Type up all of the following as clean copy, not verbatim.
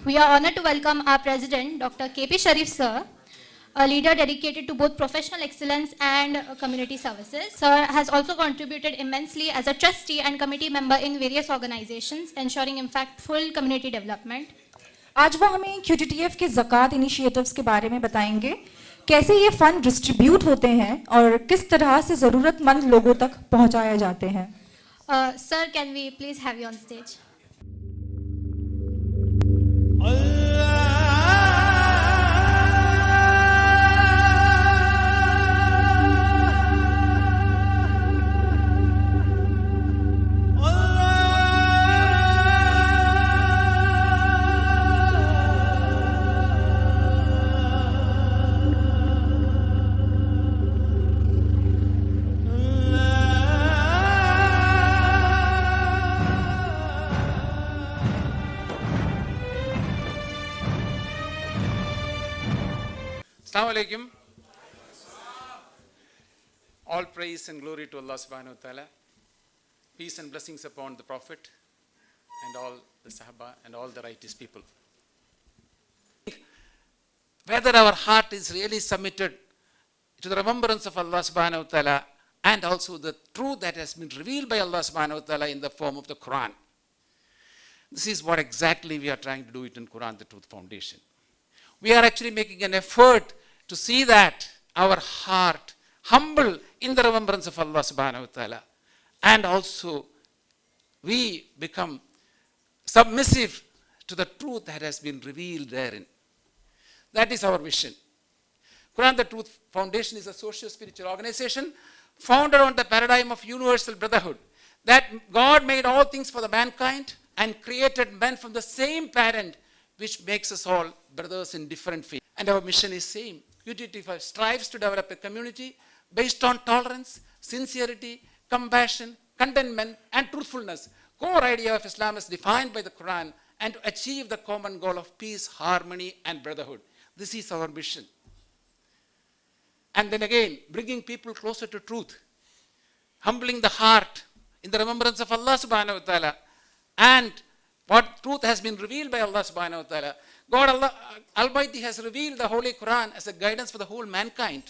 We are honored to welcome our President, Dr. K.P. Sherif sir, a leader dedicated to both professional excellence and community services. Sir has also contributed immensely as a trustee and committee member in various organizations, ensuring impactful community development. आज वो हमें QTTF के ज़कात initiatives के बारे में बताएंगे, कैसे ये फंड डिस्ट्रीब्यूट होते हैं और किस तरह से ज़रूरतमंद लोगों तक पहुंचाए जाते हैं. Sir, can we please have you on stage? Assalamu alaikum. All praise and glory to Allah subhanahu wa ta'ala. Peace and blessings upon the Prophet and all the Sahaba and all the righteous people. Whether our heart is really submitted to the remembrance of Allah subhanahu wa ta'ala and also the truth that has been revealed by Allah subhanahu wa ta'ala in the form of the Quran. This is what exactly we are trying to do it in Quran, the Truth Foundation. We are actually making an effort to see that our heart humble in the remembrance of Allah subhanahu wa ta'ala, and also we become submissive to the truth that has been revealed therein. That is our vision. Quran, the Truth Foundation, is a social spiritual organization founded on the paradigm of universal brotherhood, that God made all things for the mankind and created men from the same parent, which makes us all brothers in different faiths. And our mission is same. QTTF strives to develop a community based on tolerance, sincerity, compassion, contentment, and truthfulness. Core idea of Islam is defined by the Quran, and to achieve the common goal of peace, harmony, and brotherhood. This is our mission. And then again, bringing people closer to truth, humbling the heart in the remembrance of Allah subhanahu wa ta'ala, and what truth has been revealed by Allah subhanahu wa ta'ala. God Allah Almighty has revealed the Holy Quran as a guidance for the whole mankind.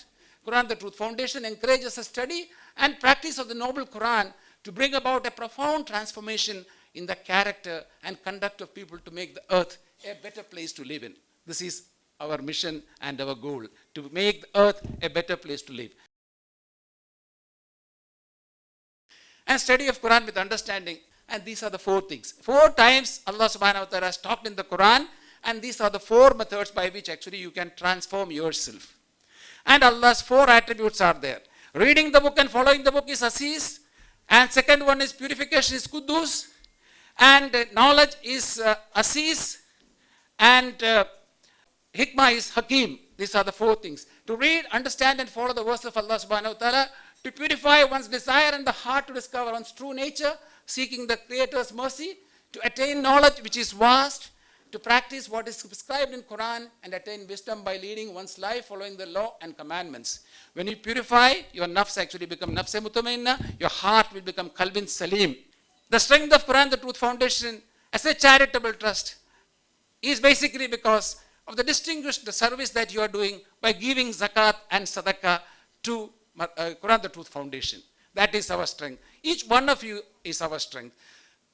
Quran, the Truth Foundation, encourages a study and practice of the noble Quran to bring about a profound transformation in the character and conduct of people to make the earth a better place to live in. This is our mission and our goal, to make the earth a better place to live. And study of Quran with understanding. And these are the 4 things. 4 times Allah subhanahu wa ta'ala has talked in the Quran, and these are the 4 methods by which actually you can transform yourself. And Allah's 4 attributes are there. Reading the book and following the book is Aziz, and second one is purification is Quddus, and knowledge is Aziz, and Hikmah is Hakim. These are the 4 things. To read, understand, and follow the verse of Allah subhanahu wa ta'ala, to purify one's desire and the heart to discover one's true nature, seeking the Creator's mercy, to attain knowledge which is vast, to practice what is prescribed in Quran, and attain wisdom by leading one's life following the law and commandments. When you purify, your nafs actually become nafs mutmainna, your heart will become qalbin salim. The strength of Quran, the Truth Foundation, as a charitable trust, is basically because of the distinguished service that you are doing by giving zakat and sadaqah to Quran, the Truth Foundation. That is our strength. Each one of you is our strength.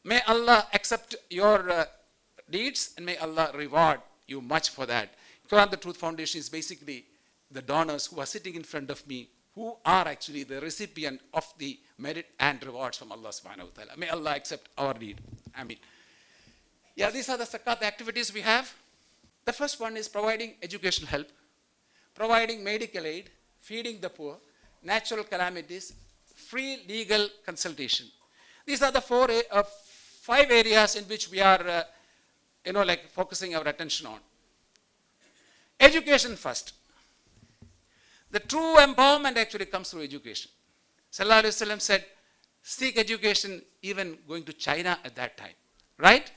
May Allah accept your deeds, and may Allah reward you much for that. Quran, the Truth Foundation, is basically the donors who are sitting in front of me, who are actually the recipient of the merit and rewards from Allah subhanahu wa ta'ala. May Allah accept our deed. Ameen. Yeah, these are the Zakat activities we have. The first one is providing educational help, providing medical aid, feeding the poor, natural calamities, free legal consultation. These are the 5 areas in which we are focusing our attention on. Education first. The true empowerment actually comes through education. Sallallahu Alaihi Wasallam said, seek education, even going to China at that time, right?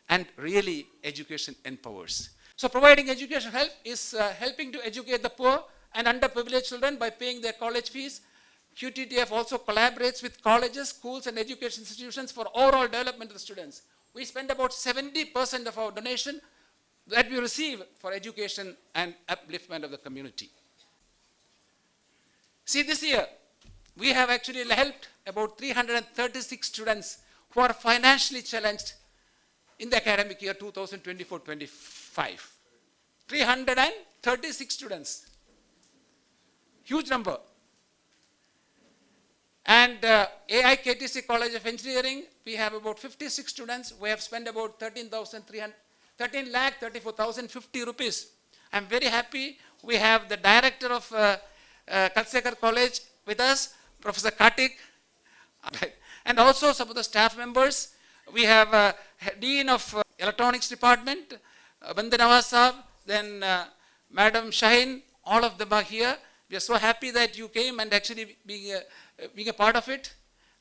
And really, education empowers. So providing education help is helping to educate the poor and underprivileged children by paying their college fees. QTTF also collaborates with colleges, schools, and education institutions for overall development of the students. We spend about 70% of our donation that we receive for education and upliftment of the community. See, this year, we have actually helped about 336 students who are financially challenged in the academic year 2024-25. 336 students. Huge number. And AIKTC College of Engineering, we have about 56 students. We have spent about 13,34,050 rupees. I'm very happy. We have the director of Kalsekar College with us, Professor Kartik, and also some of the staff members. We have Dean of Electronics Department, Bandana Saab, then Madam Shahin, all of them are here. We are so happy that you came and actually being a part of it.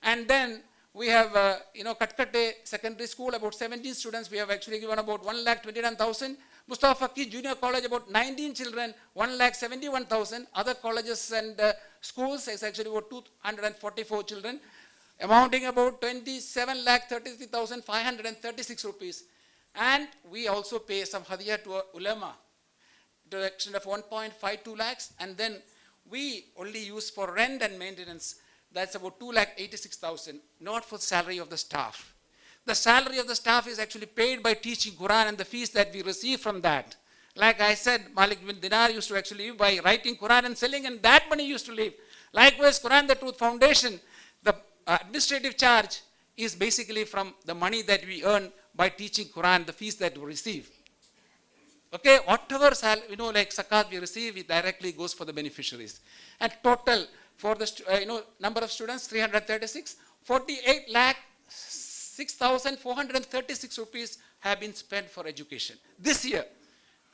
And then we have, Katkate Secondary School, about 17 students. We have actually given about 1,29,000. Mustafa Fakki Junior College, about 19 children, 1,71,000. Other colleges and schools is actually about 244 children, amounting about 27,33,536 rupees. And we also pay some hadiyah to ulama to the extent of 1.52 lakhs. And then we only use for rent and maintenance. That's about 2,86,000, not for salary of the staff. The salary of the staff is actually paid by teaching Quran and the fees that we receive from that. Like I said, Malik bin Dinar used to actually live by writing Quran and selling, and that money used to live. Likewise, Quran the Truth Foundation, the administrative charge is basically from the money that we earn by teaching Quran, the fees that we receive. Okay, whatever like zakat we receive, it directly goes for the beneficiaries. And total for the number of students, 336, 48 lakh 6,436 rupees have been spent for education this year.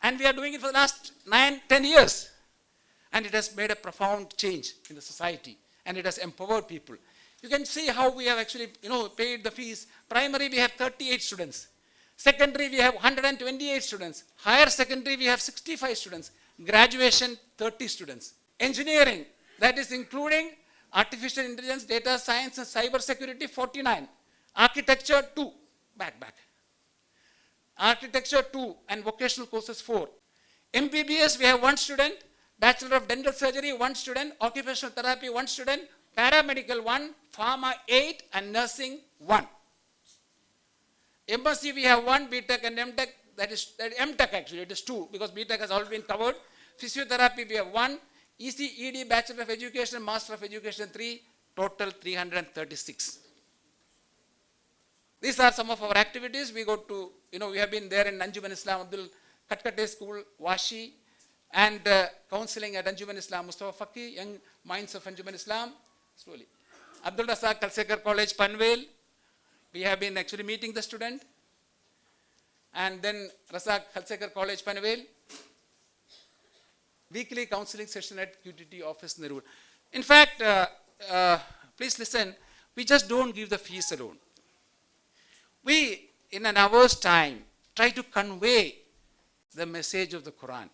And we are doing it for the last 9-10 years. And it has made a profound change in the society. And it has empowered people. You can see how we have actually, paid the fees. Primary, we have 38 students. Secondary, we have 128 students. Higher secondary, we have 65 students. Graduation, 30 students. Engineering, that is including artificial intelligence, data science, and cyber security, 49. Architecture, 2. Back. Architecture, 2. And vocational courses, 4. MBBS, we have 1 student. Bachelor of Dental Surgery, 1 student. Occupational Therapy, 1 student. Paramedical, 1. Pharma, 8. And Nursing, 1. MSc, we have 1. BTech and MTech, that is MTech actually, it is 2 because BTech has already been covered. Physiotherapy, we have 1. ECED, Bachelor of Education, Master of Education, 3. Total 336. These are some of our activities. We go to, we have been there in Anjuman Islam Abdul Katkate School, Washi, and counseling at Anjuman Islam Mustafa Fakki, Young Minds of Anjuman Islam, slowly. Abdul Razak Kalsekar College, Panvel. We have been actually meeting the student. And then Razak Kalsekar College, Panvel. Weekly counseling session at QTT office, Nerul. In fact, please listen, we just don't give the fees alone. We, in an hour's time, try to convey the message of the Quran.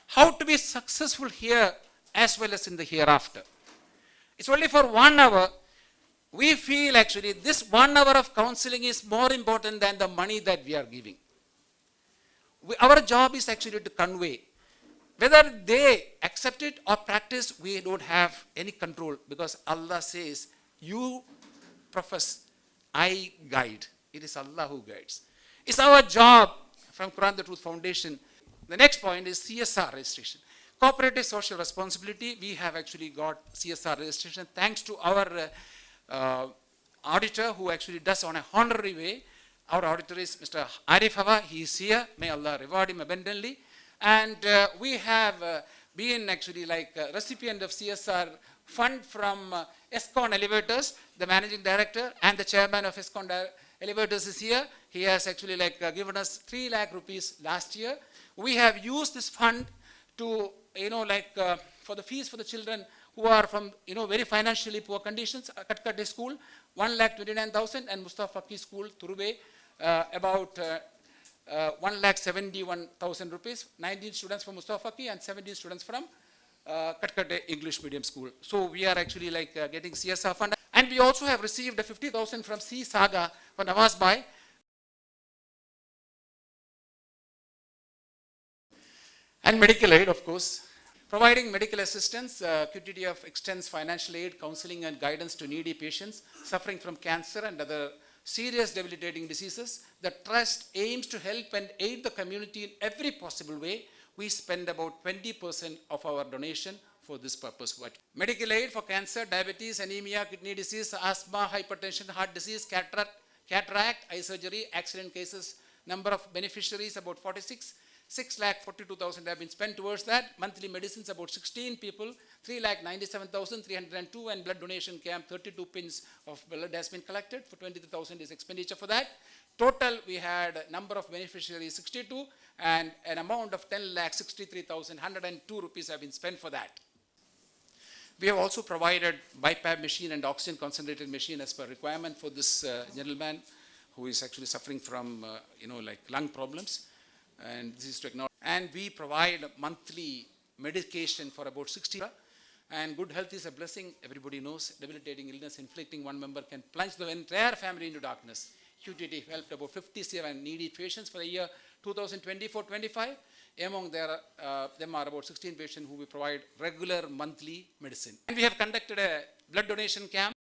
How to be successful here as well as in the hereafter. It's only for 1 hour. We feel actually this 1 hour of counseling is more important than the money that we are giving. Our job is actually to convey. Whether they accept it or practice, we don't have any control because Allah says, you profess, I guide. It is Allah who guides. It's our job from Quran the Truth Foundation. The next point is CSR registration. Cooperative social responsibility. We have actually got CSR registration thanks to our auditor who actually does on a honorary way. Our auditor is Mr. Arif Hawa. He is here. May Allah reward him abundantly. And we have been actually like a recipient of CSR fund from ESCON Elevators, the managing director and the chairman of ESCON Elevators is here. He has actually given us 3 lakh rupees last year. We have used this fund to, for the fees for the children who are from, very financially poor conditions. Katkate School, 1,29,000 and Mustafa Fakki School, Turube, about 1,71,000 rupees. 19 students from Mustafa Fakki and 17 students from Katkate English Medium School. So we are actually getting CSR fund. And we also have received 50,000 from C Saga for Nawaz Bhai. And medical aid, of course. Providing medical assistance, QTTF extends financial aid, counseling and guidance to needy patients suffering from cancer and other serious debilitating diseases. The trust aims to help and aid the community in every possible way. We spend about 20% of our donation for this purpose. Medical aid for cancer, diabetes, anemia, kidney disease, asthma, hypertension, heart disease, cataract, eye surgery, accident cases. Number of beneficiaries about 46. 6,42,000 have been spent towards that. Monthly medicines about 16 people, 3,97,302, and blood donation camp, 32 pins of blood has been collected. For 23,000 is expenditure for that. Total, we had number of beneficiaries 62, and an amount of 10,63,102 rupees have been spent for that. We have also provided BiPAP machine and oxygen concentrated machine as per requirement for this gentleman who is actually suffering from like lung problems. And this is to acknowledge. And we provide monthly medication for about 60. And good health is a blessing. Everybody knows debilitating illness inflicting one member can plunge the entire family into darkness. QTT helped about 57 needy patients for the year 2024-25. Among them are about 16 patients who we provide regular monthly medicine. And we have conducted a blood donation camp.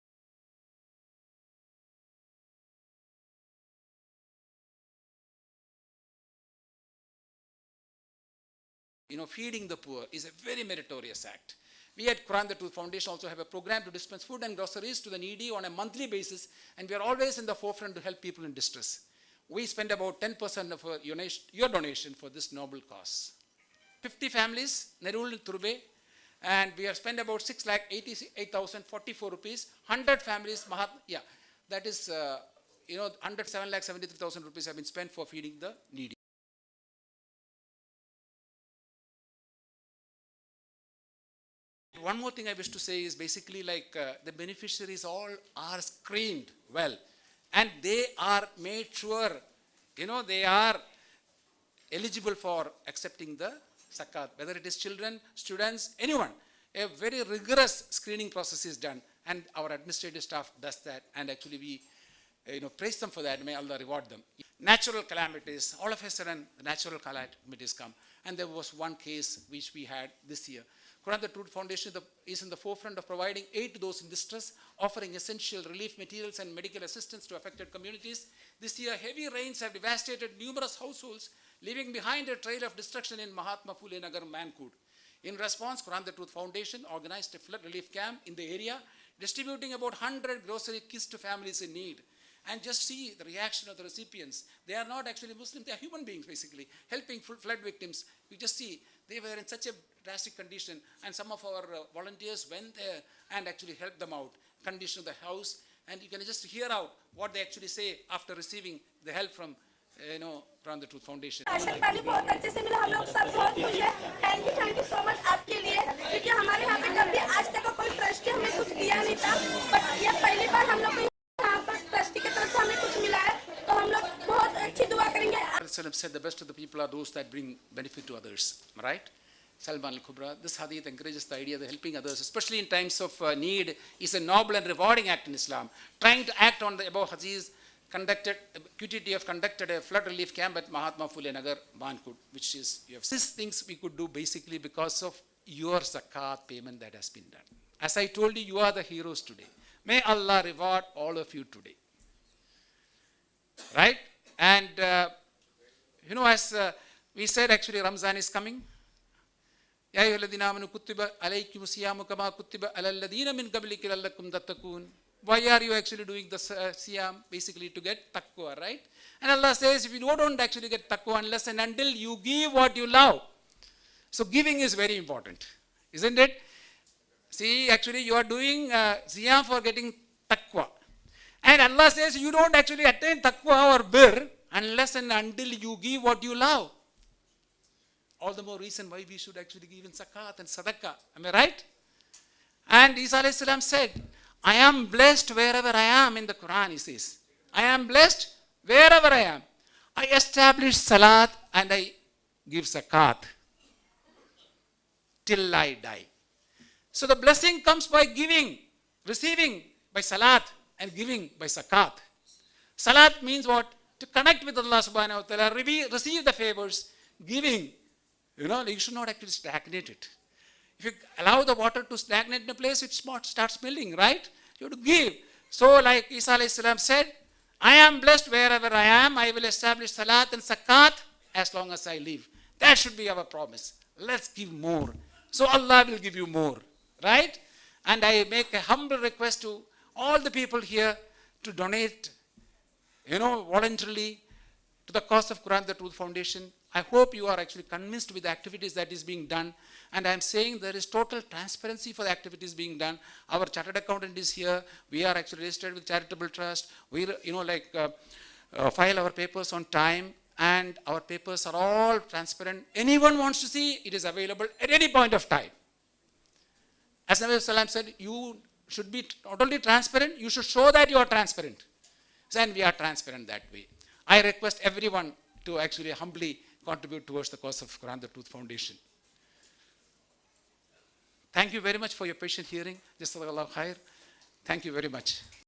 Feeding the poor is a very meritorious act. We at Quran the Truth Foundation also have a program to dispense food and groceries to the needy on a monthly basis, and we are always in the forefront to help people in distress. We spend about 10% of your donation for this noble cause. 50 families, Nerul Turbe, and we have spent about 6,88,044 rupees. 100 families, that is, 107,73,000 rupees have been spent for feeding the needy. One more thing I wish to say is basically like the beneficiaries all are screened well, and they are made sure, they are eligible for accepting the zakat, whether it is children, students, anyone. A very rigorous screening process is done, and our administrative staff does that, and actually we praise them for that. May Allah reward them. Natural calamities, all of a sudden the natural calamities come, and there was one case which we had this year. Quran the Truth Foundation is in the forefront of providing aid to those in distress, offering essential relief materials and medical assistance to affected communities. This year, heavy rains have devastated numerous households, leaving behind a trail of destruction in Mahatma Phule Nagar, Mankud. In response, Quran the Truth Foundation organized a flood relief camp in the area, distributing about 100 grocery kits to families in need. And just see the reaction of the recipients. They are not actually Muslims, they are human beings basically, helping flood victims. You just see, they were in such a drastic condition, and some of our volunteers went there and actually helped them out, conditioned the house, and you can just hear out what they actually say after receiving the help from Quran the Truth Foundation. Thank you so much आपके लिए, क्योंकि हमारे यहाँ पे कभी आज तक कोई ट्रस्टी हमें कुछ दिया नहीं था, बट ये पहली बार हम लोग यहाँ पर ट्रस्टी की तरफ से हमें कुछ मिला है, तो हम लोग बहुत अच्छी दुआ करेंगे. Said the best of the people are those that bring benefit to others, right? Salman al-Kubra, this hadith encourages the idea that helping others, especially in times of need, is a noble and rewarding act in Islam. Trying to act on the above hadith, QTTF conducted a flood relief camp at Mahatma Phule Nagar, Mankud, which is, these things we could do basically because of your zakat payment that has been done. As I told you, you are the heroes today. May Allah reward all of you today. Right? And, as we said, actually Ramzan is coming. Ya ayyuhalladhina amanu kutiba alaykumus siyamu kama kutiba alal ladina min qablikum la'allakum tattaqun. Why are you actually doing the siyam? Basically to get taqwa, right? And Allah says, if you don't actually get taqwa unless and until you give what you love. So giving is very important, isn't it? See, actually you are doing siyam for getting taqwa. And Allah says you don't actually attain taqwa or birr unless and until you give what you love. All the more reason why we should actually give in zakat and sadaqah. Am I right? And Isa alayhi salam said, I am blessed wherever I am in the Quran, he says. I am blessed wherever I am. I establish salat and I give zakat till I die. So the blessing comes by giving, receiving by salat and giving by zakat. Salat means what? To connect with Allah subhanahu wa ta'ala, receive the favors, giving You should not actually stagnate it. If you allow the water to stagnate in a place, it starts smelling, right? You have to give. So like Isa alayhi salam said, I am blessed wherever I am. I will establish salat and zakat as long as I live. That should be our promise. Let's give more. So Allah will give you more, right? And I make a humble request to all the people here to donate, voluntarily to the cause of Quran the Truth Foundation. I hope you are actually convinced with the activities that is being done. And I'm saying there is total transparency for the activities being done. Our chartered accountant is here. We are actually registered with charitable trust. We, file our papers on time. And our papers are all transparent. Anyone wants to see, it is available at any point of time. As Nabi Sallam said, you should be not only transparent, you should show that you are transparent. And we are transparent that way. I request everyone to actually humbly contribute towards the cause of Quran the Truth Foundation. Thank you very much for your patient hearing. Jazakallah khair. Thank you very much.